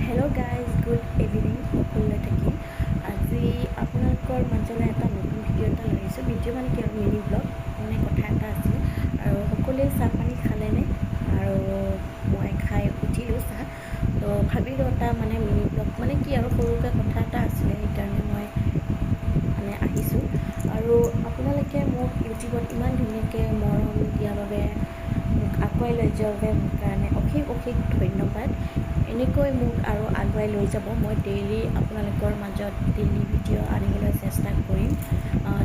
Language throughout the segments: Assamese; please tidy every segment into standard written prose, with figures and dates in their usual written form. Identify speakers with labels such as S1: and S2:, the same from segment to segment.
S1: হেল্ল' গাইজ গুড ইভিনিং সকলোলৈ থাকি আজি আপোনালোকৰ মাজলৈ এটা নতুন ভিডিঅ' এটা লৈ আহিছোঁ। ভিডিঅ' মানে কি আৰু মিনি ব্লগ মানে কথা এটা আছিলে আৰু সকলোৱে চাহ পানী খালেনে আৰু মই খাই উঠিলোঁ চাহ। তো ভাবিলোঁ এটা মানে মিনি ব্লগ মানে কি আৰু সৰুকৈ কথা এটা আছিলে, সেইকাৰণে মই মানে আহিছোঁ। আৰু আপোনালোকে মোক ইউটিউবত ইমান ধুনীয়াকৈ মৰম দিয়াৰ বাবে, মোক আগুৱাই লৈ যোৱাৰ বাবে মোৰ কাৰণে অশেষ অশেষ ধন্যবাদ। এনেকৈ মোক আৰু আগুৱাই লৈ যাব। মই ডেইলি আপোনালোকৰ মাজত ডেইলি ভিডিঅ' আনিবলৈ চেষ্টা কৰিম।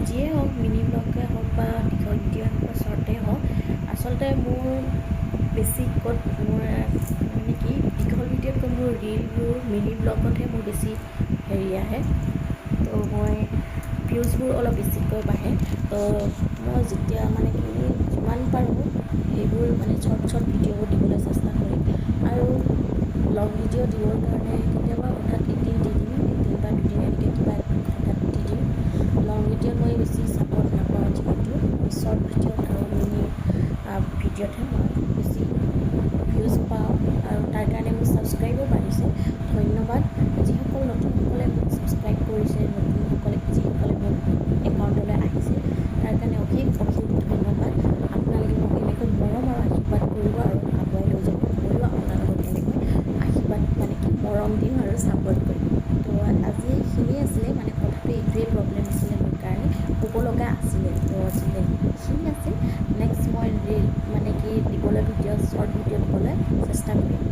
S1: যিয়ে হওক, মিনি ব্লগে হওক বা দীঘল ভিডিঅ' হওক বা শ্বৰ্টেই হওক, আচলতে মোৰ বেছিকৈ মোৰ মানে কি দীঘল ভিডিঅ'তকৈ মোৰ ৰীলবোৰ মিনি ব্লগতহে মোৰ বেছি হেৰি আহে। তো মই ভিউজবোৰ অলপ বেছিকৈ বাঢ়ে। তো মই যেতিয়া মানে কি যিমান পাৰোঁ সেইবোৰ মানে শ্বৰ্ট ভিডিঅ'বোৰ দিবলৈ চেষ্টা কৰিম। আৰু লং ভিডিঅ' দিবৰ কাৰণে কেতিয়াবা হঠাৎ এদিন দি দিম, এদিন বা দুদিন এনেকৈ কিবা হঠাৎ দি দিম। লং ভিডিঅ'ত মই বেছি ছাপৰ্ট নাপাওঁ, যিহেতু শ্বৰ্ট ভিডিঅ'ত আৰু মিনি ভিডিঅ'তহে মই বেছি ভিউজ পাওঁ আৰু তাৰ কাৰণে মোৰ ছাবস্ক্ৰাইবো বাঢ়িছে। ধন্যবাদ যিসকল নতুনসকলে মোক ছাবস্ক্ৰাইব কৰিছে, নতুনসকলে যিসকলে মোক একাউণ্টলৈ আহিছে, তাৰ কাৰণে অশেষ অশেষ ধন্যবাদ। আপোনালোকে মোক এনেকৈ মৰম আৰু আশীৰ্বাদ কৰিব আৰু আগুৱাই লৈ যাব। ময়ো আপোনালোকক এনেকৈ আশীৰ্বাদ মানে কি মৰম দিম আৰু ছাপৰ্ট কৰিম। তো আজি এইখিনিয়ে আছিলে, মানে কথাটো এইটোৱেই প্ৰব্লেম আছিলে মোৰ কাৰণে, ক'ব লগা আছিলে। তো আছিলে এইখিনি আছে। নেক্সট মই ৰীল মানে কি দিবলৈ ভিডিঅ' শ্বৰ্ট ভিডিঅ' দিবলৈ চেষ্টা কৰিম।